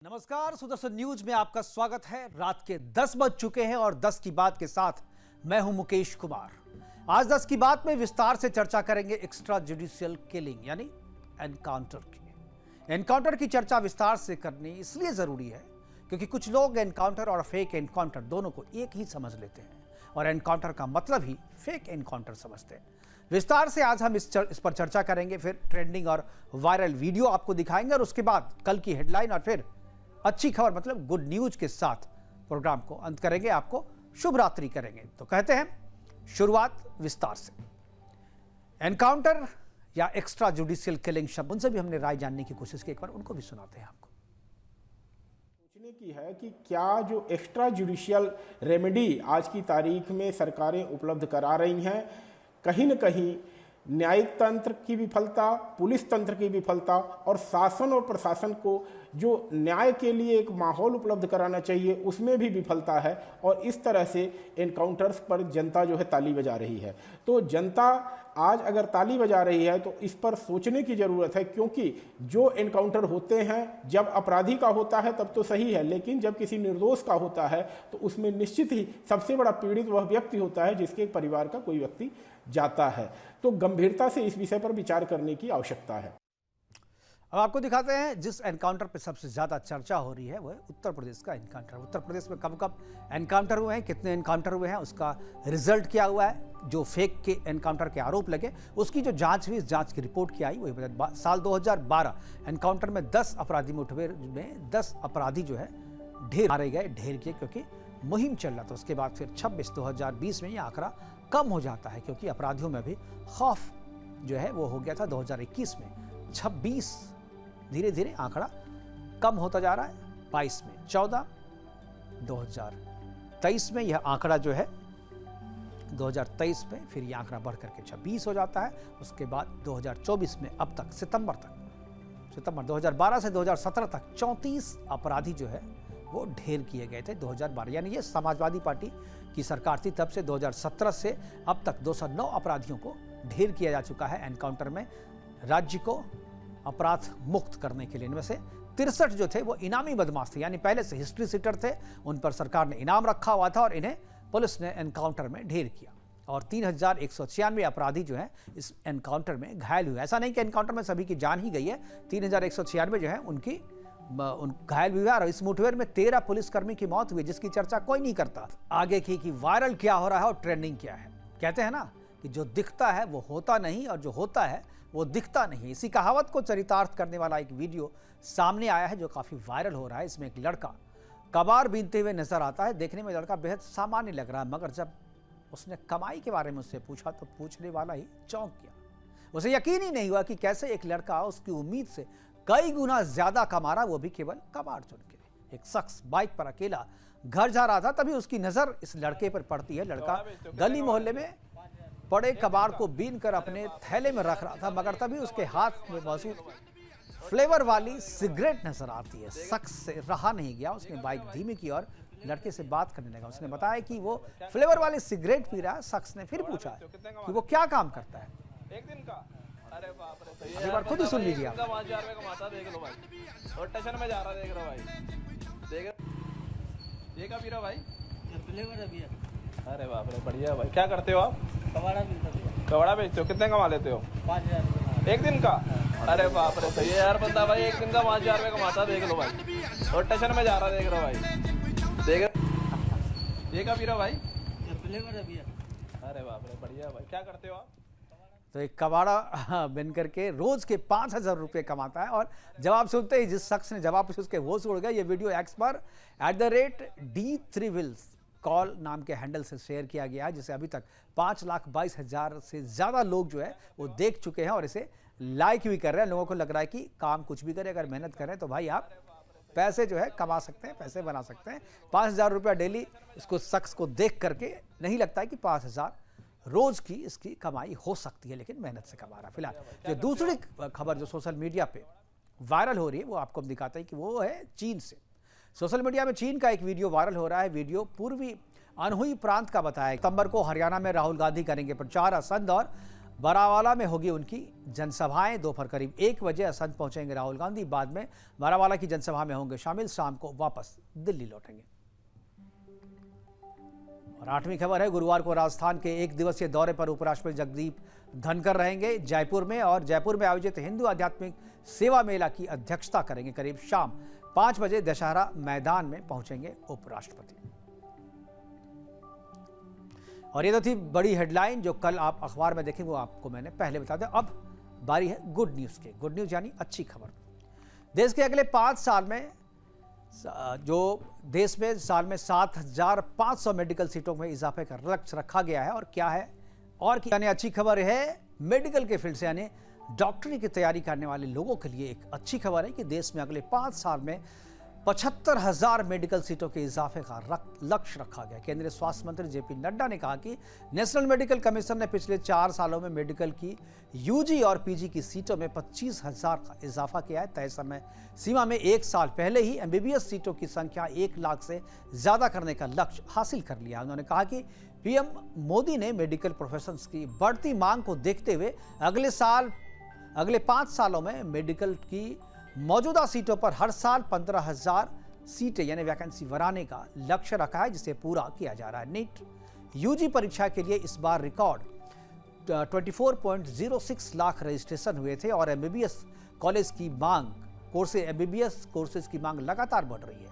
नमस्कार, सुदर्शन न्यूज में आपका स्वागत है। रात के 10 बज चुके हैं और 10 की बात के साथ मैं हूं मुकेश कुमार। आज 10 की बात में विस्तार से चर्चा करेंगे एक्स्ट्रा जुडिशियल किलिंग यानी एनकाउंटर की। एनकाउंटर की चर्चा विस्तार से करनी इसलिए जरूरी है क्योंकि कुछ लोग एनकाउंटर और फेक एनकाउंटर दोनों को एक ही समझ लेते हैं और एनकाउंटर का मतलब ही फेक एनकाउंटर समझते हैं। विस्तार से आज हम इस पर चर्चा करेंगे, फिर ट्रेंडिंग और वायरल वीडियो आपको दिखाएंगे और उसके बाद कल की हेडलाइन और फिर अच्छी खबर मतलब गुड न्यूज के साथ प्रोग्राम को अंत करेंगे। आपको शुभ रात्रि करेंगे। तो कहते हैं शुरुआत विस्तार से। एनकाउंटर या एक्स्ट्रा जुडिशियल किलिंग शब्द, उनसे भी हमने राय जानने की कोशिश की, एक बार उनको भी सुनाते हैं आपको। सोचने की है कि क्या जो एक्स्ट्रा जुडिशियल रेमेडी आज की तारीख में सरकारें उपलब्ध करा रही हैं, कहीं न कहीं न्यायिक तंत्र की विफलता, पुलिस तंत्र की विफलता और शासन और प्रशासन को जो न्याय के लिए एक माहौल उपलब्ध कराना चाहिए उसमें भी विफलता है। और इस तरह से एनकाउंटर्स पर जनता जो है ताली बजा रही है। तो जनता आज अगर ताली बजा रही है तो इस पर सोचने की ज़रूरत है, क्योंकि जो एनकाउंटर होते हैं जब अपराधी का होता है तब तो सही है, लेकिन जब किसी निर्दोष का होता है तो उसमें निश्चित ही सबसे बड़ा पीड़ित वह व्यक्ति होता है जिसके परिवार का कोई व्यक्ति जाता है। तो गंभीरता से इस विषय पर विचार करने की आवश्यकता है। अब आपको दिखाते हैं जिस एनकाउंटर पे सबसे ज्यादा चर्चा हो रही है वो है उत्तर प्रदेश का एनकाउंटर। उत्तर प्रदेश में कब कब एनकाउंटर हुए हैं, कितने एनकाउंटर हुए हैं, उसका रिजल्ट क्या हुआ है, जो फेक के एनकाउंटर के आरोप लगे उसकी जो जांच हुई, इस जांच की रिपोर्ट क्या आई वही। साल 2012 एनकाउंटर में 10 अपराधी मुठभेड़ में 10 अपराधी जो है ढेर मारे गए, ढेर किए, क्योंकि मुहिम चल रहा था। उसके बाद फिर 26 2020 में ये आंकड़ा कम हो जाता है क्योंकि अपराधियों में भी खौफ जो है वो हो गया था 2021 में। 26 धीरे धीरे आंकड़ा कम होता जा रहा है, 22 में 14, 2023 में यह आंकड़ा जो है 2023 में फिर यह आंकड़ा बढ़ करके 26 हो जाता है। उसके बाद 2024 में अब तक सितंबर 2012 से 2017 तक 34 अपराधी जो है वो ढेर किए गए थे 2012, यानी ये समाजवादी पार्टी की सरकार थी तब से। 2017 से अब तक 209 अपराधियों को ढेर किया जा चुका है एनकाउंटर में, राज्य को अपराध मुक्त करने के लिए। इनमें से 63 जो थे वो इनामी बदमाश थे, यानी पहले से हिस्ट्री सीटर थे, उन पर सरकार ने इनाम रखा हुआ था और इन्हें पुलिस ने एनकाउंटर में ढेर किया। और 3196 अपराधी जो हैं इस एनकाउंटर में घायल हुए। ऐसा नहीं कि एनकाउंटर में सभी की जान ही गई है, 3196 जो है उनकी घायल भी हुआ। और इस मुठभेड़ में 13 पुलिसकर्मी की मौत हुई, जिसकी चर्चा कोई नहीं करता। आगे की कि वायरल क्या हो रहा है और ट्रेंडिंग क्या है। कहते हैं ना कि जो दिखता है वो होता नहीं और जो होता है वो दिखता नहीं। इसी कहावत को चरितार्थ करने वाला एक वीडियो सामने आया है जो काफी वायरल हो रहा है। इसमें एक लड़का कबार बीनते हुए नजर आता है। देखने में लड़का बेहद सामान्य लग रहा है, मगर जब उसने कमाई के बारे में उससे पूछा तो पूछने वाला ही चौंक गया। उसे यकीन ही नहीं हुआ कि कैसे एक लड़का उसकी उम्मीद से कई गुना ज्यादा कमा रहा, वो भी केवल कबाड़ चुन के। एक शख्स बाइक पर अकेला घर जा रहा था, तभी उसकी नजर इस लड़के पर पड़ती है। लड़का गली मोहल्ले में पड़े कबाड़ को बीन कर अपने थैले में रख रहा था, मगर तभी उसके हाथ में मौजूद फ्लेवर वाली सिगरेट नजर आती है। शख्स से रहा नहीं गया, उसने बाइक धीमी की और लड़के से बात करने लगा। उसने बताया कि वो फ्लेवर वाली सिगरेट पी रहा है। शख्स ने फिर पूछा कि वो क्या काम करता है। एक दिन का, अरे बाप रे, एक बार खुद ही सुन लीजिए आप। 5000 रुपए कमाता, देख लो भाई। और स्टेशन में जा रहा, देख रहा भाई, देख ये क्या पी रहा भाई? फ्लेवर अभी है। अरे बाप रे, बढ़िया भाई। क्या करते हो आप? कबाड़ा मिलता है। कबाड़ा बेचते हो? कितने कमा लेते हो? 5000 रुपये एक दिन का। अरे बाप रे, सही है यार बंदा भाई, एक दिन का 5000 रुपए कमाता, देख लो भाई। और स्टेशन में जा रहा, देख रहा भाई, देख ये क्या पी रहा भाई? फ्लेवर अभी है। अरे बाप रे, बढ़िया भाई। क्या करते हो आप? तो एक कबाड़ा बन करके रोज के 5000 रुपये कमाता है। और जवाब सुनते ही जिस शख्स ने जवाब पूछा उसके होश उड़ गए। ये वीडियो एक्स पर @D3Wills कॉल नाम के हैंडल से शेयर किया गया है, जिसे अभी तक 5,22,000 से ज्यादा लोग जो है वो देख चुके हैं और इसे लाइक भी कर रहे हैं। लोगों को लग रहा है कि काम कुछ भी करें, अगर मेहनत करें तो भाई आप पैसे जो है कमा सकते हैं, पैसे बना सकते हैं। 5000 रुपया डेली इसको शख्स को देख करके नहीं लगता है कि 5000 रोज की इसकी कमाई हो सकती है, लेकिन मेहनत से कमा रहा है। फिलहाल जो दूसरी खबर जो सोशल मीडिया पे वायरल हो रही है वो आपको हम दिखाते हैं कि वो है चीन से। सोशल मीडिया में चीन का एक वीडियो वायरल हो रहा है। वीडियो पूर्वी अनहुई प्रांत का बताया। सितंबर को हरियाणा में राहुल गांधी करेंगे प्रचार। असंध और बारावाला में होगी उनकी जनसभाएं। दोपहर करीब 1 बजे असंध पहुंचेंगे राहुल गांधी। बाद में बारावाला की जनसभा में होंगे शामिल। शाम को वापस दिल्ली लौटेंगे। और 8वीं खबर है, गुरुवार को राजस्थान के 1 दिवसीय दौरे पर उपराष्ट्रपति जगदीप धनखड़ रहेंगे जयपुर में, और जयपुर में आयोजित हिंदू आध्यात्मिक सेवा मेला की अध्यक्षता करेंगे। करीब शाम 5 बजे दशहरा मैदान में पहुंचेंगे उपराष्ट्रपति। और ये तो थी बड़ी हेडलाइन जो कल आप अखबार में देखेंगे, वो आपको मैंने पहले बता दिया। अब बारी है गुड न्यूज़ की। गुड न्यूज़ यानी अच्छी खबर। देश के अगले 5 साल में जो देश में साल में 7,500 मेडिकल सीटों में इजाफे का लक्ष्य रखा गया है। और क्या है और यानी अच्छी खबर है मेडिकल के फील्ड से, यानी डॉक्टरी की तैयारी करने वाले लोगों के लिए एक अच्छी खबर है कि देश में अगले 5 साल में 75,000 मेडिकल सीटों के इजाफे का लक्ष्य रखा गया। केंद्रीय स्वास्थ्य मंत्री जेपी नड्डा ने कहा कि नेशनल मेडिकल कमीशन ने पिछले 4 सालों में मेडिकल की यूजी और पीजी की सीटों में 25,000 का इजाफा किया है। तय समय सीमा में 1 साल पहले ही एमबीबीएस सीटों की संख्या 1 लाख से ज़्यादा करने का लक्ष्य हासिल कर लिया। उन्होंने कहा कि पीएम मोदी ने मेडिकल प्रोफेशंस की बढ़ती मांग को देखते हुए अगले 5 सालों में मेडिकल की मौजूदा सीटों पर हर साल 15,000 सीटें यानी वैकेंसी बढ़ाने का लक्ष्य रखा है, जिसे पूरा किया जा रहा है। नीट यूजी परीक्षा के लिए इस बार रिकॉर्ड 24.06 लाख रजिस्ट्रेशन हुए थे और एमबीबीएस कोर्सेज की मांग लगातार बढ़ रही है।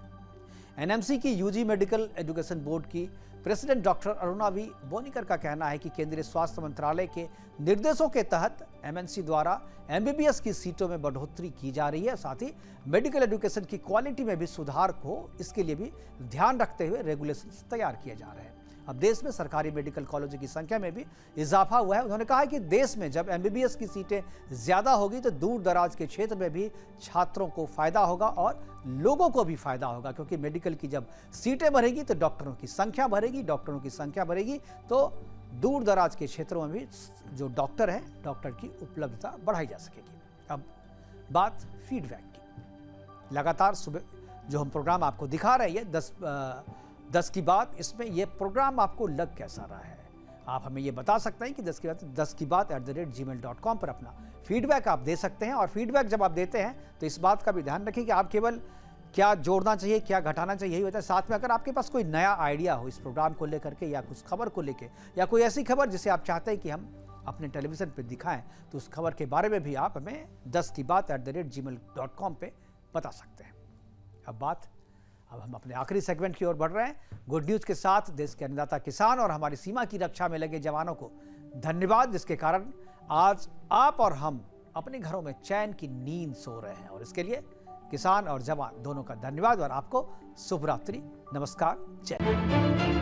एनएमसी की यूजी मेडिकल एजुकेशन बोर्ड की प्रेसिडेंट डॉक्टर अरुणा वी बोनीकर का कहना है कि केंद्रीय स्वास्थ्य मंत्रालय के निर्देशों के तहत एमएनसी द्वारा एमबीबीएस की सीटों में बढ़ोतरी की जा रही है। साथ ही मेडिकल एजुकेशन की क्वालिटी में भी सुधार हो, इसके लिए भी ध्यान रखते हुए रेगुलेशंस तैयार किए जा रहे हैं। अब देश में सरकारी मेडिकल कॉलेजों की संख्या में भी इजाफा हुआ है। उन्होंने कहा कि देश में जब एमबीबीएस की सीटें ज़्यादा होगी तो दूर दराज के क्षेत्र में भी छात्रों को फायदा होगा और लोगों को भी फायदा होगा, क्योंकि मेडिकल की जब सीटें बढ़ेगी तो डॉक्टरों की संख्या बढ़ेगी तो दूर दराज के क्षेत्रों में भी जो डॉक्टर हैं, डॉक्टर की उपलब्धता बढ़ाई जा सकेगी। अब बात फीडबैक की। लगातार सुबह जो हम प्रोग्राम आपको दिखा रहे हैं 10 की बात, इसमें ये प्रोग्राम आपको लग कैसा रहा है? आप हमें ये बता सकते हैं कि 10 की बात @gmail.com पर अपना फीडबैक आप दे सकते हैं। और फीडबैक जब आप देते हैं तो इस बात का भी ध्यान रखें कि आप केवल क्या जोड़ना चाहिए, क्या घटाना चाहिए, यही होता है। साथ में अगर आपके पास कोई नया आइडिया हो इस प्रोग्राम को लेकर के या कुछ खबर को लेकर या कोई ऐसी खबर जिसे आप चाहते हैं कि हम अपने टेलीविज़न पर दिखाएं, तो उस खबर के बारे में भी आप हमें 10 की बात @gmail.com पे बता सकते हैं। अब हम अपने आखिरी सेगमेंट की ओर बढ़ रहे हैं। गुड न्यूज़ के साथ देश के अन्नदाता किसान और हमारी सीमा की रक्षा में लगे जवानों को धन्यवाद, जिसके कारण आज आप और हम अपने घरों में चैन की नींद सो रहे हैं। और इसके लिए किसान और जवान दोनों का धन्यवाद और आपको शुभ रात्रि, नमस्कार, जय।